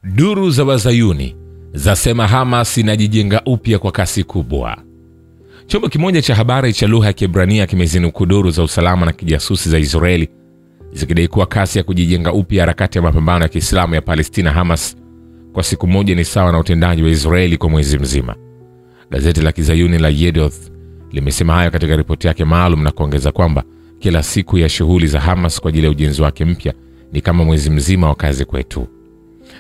Duru za Wazayuni zasema Hamas inajijenga upya kwa kasi kubwa. Chombo kimoja cha habari cha lugha ya Kiebrania kimezinukuu duru za usalama na kijasusi za Israeli zikidai kuwa kasi ya kujijenga upya harakati ya mapambano ya Kiislamu ya Palestina Hamas kwa siku moja ni sawa na utendaji wa Israeli kwa mwezi mzima. Gazeti la Kizayuni la Yedioth limesema hayo katika ripoti yake maalum na kuongeza kwamba kila siku ya shughuli za Hamas kwa ajili ya ujenzi wake mpya ni kama mwezi mzima wa kazi kwetu.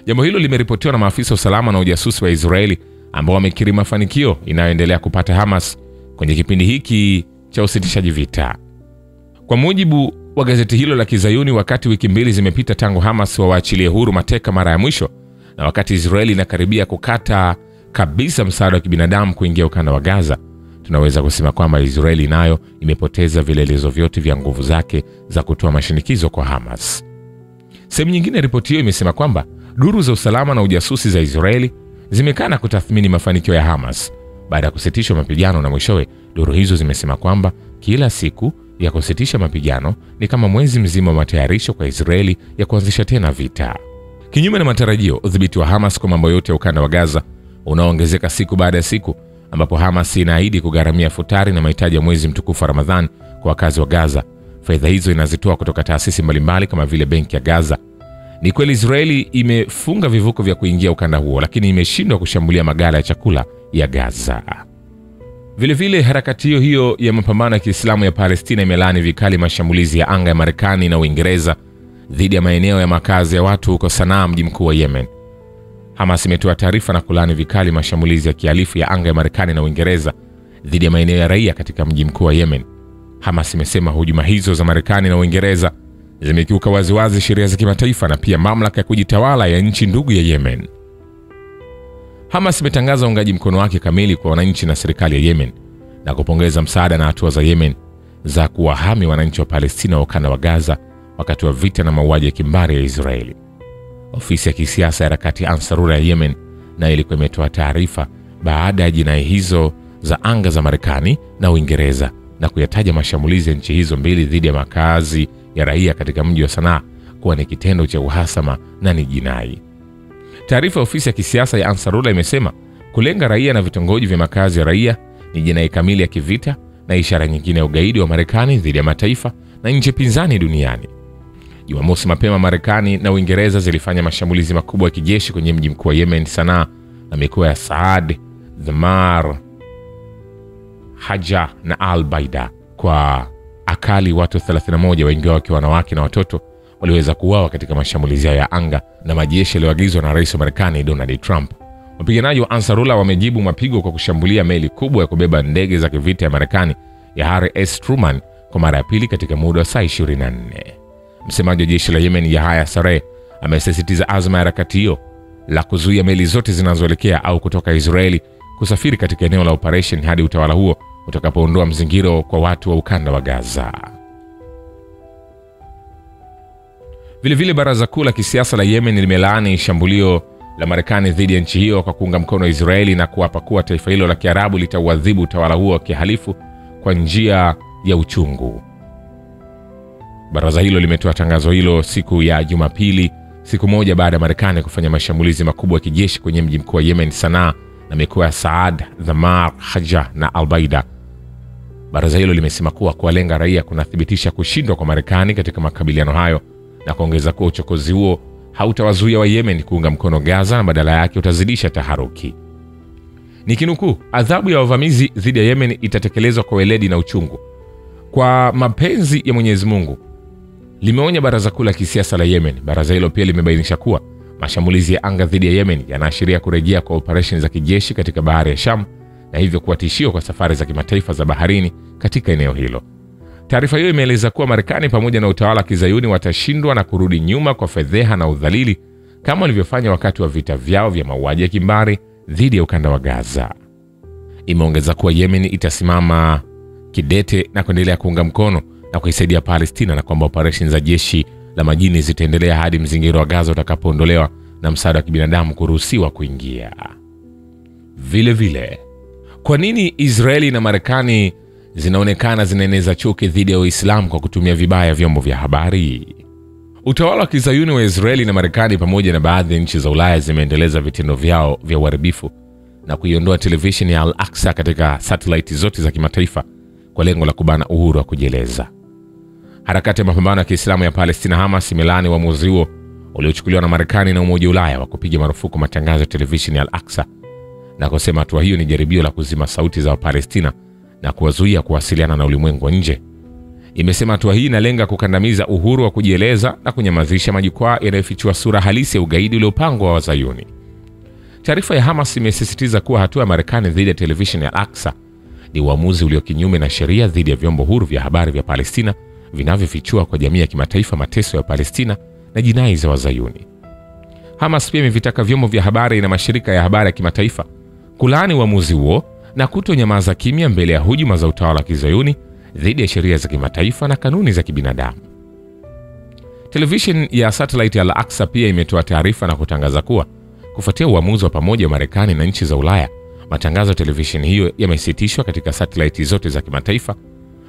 Jambo hilo limeripotiwa na maafisa usalama na ujasusi wa Israeli ambao wamekiri mafanikio inayoendelea kupata Hamas kwenye kipindi hiki cha usitishaji vita. Kwa mujibu wa gazeti hilo la Kizayuni, wakati wiki mbili zimepita tangu Hamas waachilie huru mateka mara ya mwisho, na wakati Israeli inakaribia kukata kabisa msaada wa kibinadamu kuingia ukanda wa Gaza, tunaweza kusema kwamba Israeli nayo imepoteza vilelezo vyote vya nguvu zake za kutoa mashinikizo kwa Hamas. Sehemu nyingine ripoti hiyo imesema kwamba duru za usalama na ujasusi za Israeli zimekana kutathmini mafanikio ya Hamas baada ya kusitishwa mapigano, na mwishowe duru hizo zimesema kwamba kila siku ya kusitisha mapigano ni kama mwezi mzima wa matayarisho kwa Israeli ya kuanzisha tena vita. Kinyume na matarajio, udhibiti wa Hamas kwa mambo yote ya ukanda wa Gaza unaongezeka siku baada ya siku, ambapo Hamas inaahidi kugharamia futari na mahitaji ya mwezi mtukufu wa Ramadhani kwa wakazi wa Gaza. Fedha hizo inazitoa kutoka taasisi mbalimbali kama vile benki ya Gaza. Ni kweli Israeli imefunga vivuko vya kuingia ukanda huo, lakini imeshindwa kushambulia maghala ya chakula ya Gaza. Vile harakati hiyo ya mapambano ya Kiislamu ya Palestina imelaani vikali mashambulizi ya anga ya Marekani na Uingereza dhidi ya maeneo ya makazi ya watu huko Sanaa, mji mkuu wa Yemen. Hamas imetoa taarifa na kulaani vikali mashambulizi ya kihalifu ya anga ya Marekani na Uingereza dhidi ya maeneo ya raia katika mji mkuu wa Yemen. Hamas imesema hujuma hizo za Marekani na Uingereza zimekiuka waziwazi sheria za kimataifa na pia mamlaka ya kujitawala ya nchi ndugu ya Yemen. Hamas imetangaza uungaji mkono wake kamili kwa wananchi na serikali ya Yemen na kupongeza msaada na hatua za Yemen za kuwahami wananchi wa Palestina wa ukanda wa Gaza wakati wa vita na mauaji ya kimbari ya Israeli. Ofisi ya kisiasa ya harakati Ansarullah ya Yemen nayo ilikuwa imetoa taarifa baada ya jinai hizo za anga za Marekani na Uingereza na kuyataja mashambulizi ya nchi hizo mbili dhidi ya makazi ya raia katika mji wa Sanaa kuwa ni kitendo cha uhasama na ni jinai. Taarifa ya ofisi ya kisiasa ya Ansarullah imesema kulenga raia na vitongoji vya makazi ya raia ni jinai kamili ya kivita na ishara nyingine ya ugaidi wa Marekani dhidi ya mataifa na nchi pinzani duniani. Jumamosi mapema, Marekani na Uingereza zilifanya mashambulizi makubwa ya kijeshi kwenye mji mkuu wa Yemen, Sanaa, na mikoa ya Saad, Dhamar, Haja na Al-Baida. Kwa akali watu 31, wengi wao wakiwa wanawake na watoto, waliweza kuuawa katika mashambulizi ya anga na majeshi yaliyoagizwa na Rais wa Marekani Donald Trump. Wapiganaji wa Ansarullah wamejibu mapigo kwa kushambulia meli kubwa ya kubeba ndege za kivita ya Marekani ya Harry S. Truman kwa mara ya pili katika muda wa saa 24. Msemaji wa jeshi la Yemen Yahya Saree amesisitiza azma ya harakati hiyo la kuzuia meli zote zinazoelekea au kutoka Israeli kusafiri katika eneo la operation hadi utawala huo utakapoondoa mzingiro kwa watu wa ukanda wa Gaza. Vile baraza kuu la kisiasa la Yemen limelaani shambulio la Marekani dhidi ya nchi hiyo kwa kuunga mkono Israeli na kuapa kuwa taifa hilo la Kiarabu litauadhibu utawala huo wa kihalifu kwa njia ya uchungu. Baraza hilo limetoa tangazo hilo siku ya Jumapili, siku moja baada ya Marekani kufanya mashambulizi makubwa ya kijeshi kwenye mji mkuu wa Yemen, Sanaa, na mikoa ya Saad, Dhamar, Haja na Al-Baida. Baraza hilo limesema kuwa kuwalenga raia kunathibitisha kushindwa kwa Marekani katika makabiliano hayo na kuongeza kuwa uchokozi huo hautawazuia wa Yemen kuunga mkono Gaza na badala yake utazidisha taharuki. Nikinukuu, adhabu ya wavamizi dhidi ya Yemen itatekelezwa kwa weledi na uchungu kwa mapenzi ya Mwenyezi Mungu, limeonya baraza kuu la kisiasa la Yemen. Baraza hilo pia limebainisha kuwa mashambulizi ya anga dhidi ya Yemen yanaashiria kurejea kwa operesheni za kijeshi katika bahari ya Sham na hivyo kuwa tishio kwa safari za kimataifa za baharini katika eneo hilo. Taarifa hiyo imeeleza kuwa Marekani pamoja na utawala wa Kizayuni watashindwa na kurudi nyuma kwa fedheha na udhalili kama walivyofanya wakati wa vita vyao vya mauaji ya kimbari dhidi ya ukanda wa Gaza. Imeongeza kuwa Yemen itasimama kidete na kuendelea kuunga mkono na kuisaidia Palestina na kwamba operesheni za jeshi la majini zitaendelea hadi mzingiro wa Gaza utakapoondolewa na msaada wa kibinadamu kuruhusiwa kuingia. Vile kwa nini Israeli na Marekani zinaonekana zinaeneza chuki dhidi ya Uislamu kwa kutumia vibaya vyombo vya habari? Utawala wa Kizayuni wa Israeli na Marekani pamoja na baadhi ya nchi za Ulaya zimeendeleza vitendo vyao vya uharibifu na kuiondoa televisheni ya Al-Aqsa katika satellite zote za kimataifa kwa lengo la kubana uhuru wa kujieleza. Harakati ya mapambano ya Kiislamu ya Palestina Hamas imelaani uamuzi huo uliochukuliwa na Marekani na Umoja wa Ulaya wa kupiga marufuku matangazo ya televisheni ya Al-Aqsa na kusema hatua hiyo ni jaribio la kuzima sauti za Wapalestina na kuwazuia kuwasiliana na ulimwengu nje. Imesema hatua hii inalenga kukandamiza uhuru wa kujieleza na kunyamazisha majukwaa yanayofichua sura halisi ya ugaidi uliopangwa wa Wazayuni. Taarifa ya Hamas imesisitiza kuwa hatua ya Marekani dhidi ya televisheni ya Al-Aqsa ni uamuzi ulio kinyume na sheria dhidi ya vyombo huru vya habari vya Palestina vinavyofichua kwa jamii ya kimataifa mateso ya Palestina na jinai za Wazayuni. Hamas pia imevitaka vyombo vya habari na mashirika ya habari ya kimataifa kulaani uamuzi huo na kutonyamaza kimya mbele ya hujuma za utawala wa Kizayuni dhidi ya sheria za kimataifa na kanuni za kibinadamu. Television ya satellite ya Al-Aqsa pia imetoa taarifa na kutangaza kuwa kufuatia uamuzi wa pamoja wa Marekani na nchi za Ulaya, matangazo ya televisheni hiyo yamesitishwa katika satellite zote za kimataifa.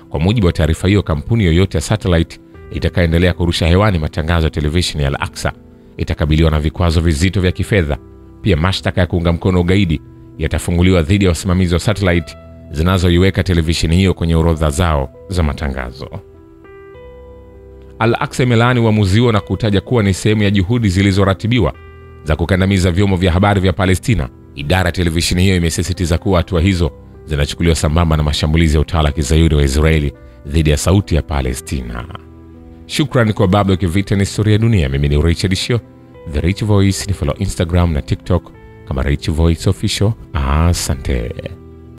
Kwa mujibu wa taarifa hiyo, kampuni yoyote ya satellite itakayoendelea kurusha hewani matangazo ya televisheni ya Al-Aqsa itakabiliwa na vikwazo vizito vya kifedha. Pia mashtaka ya kuunga mkono ugaidi yatafunguliwa dhidi ya wasimamizi wa satellite zinazoiweka televisheni hiyo kwenye orodha zao za matangazo. Al-Aqsa imelaani uamuzi huo na kutaja kuwa ni sehemu ya juhudi zilizoratibiwa za kukandamiza vyombo vya habari vya Palestina. Idara ya televisheni hiyo imesisitiza kuwa hatua hizo zinachukuliwa sambamba na mashambulizi ya utawala wa Kizayuni wa Israeli dhidi ya sauti ya Palestina. Shukrani kwa Baba Ukivita ni Historia ya Dunia. Mimi ni Richard Shio, The Rich Voice. Ni follow Instagram na TikTok kama Rich Voice Official. Asante.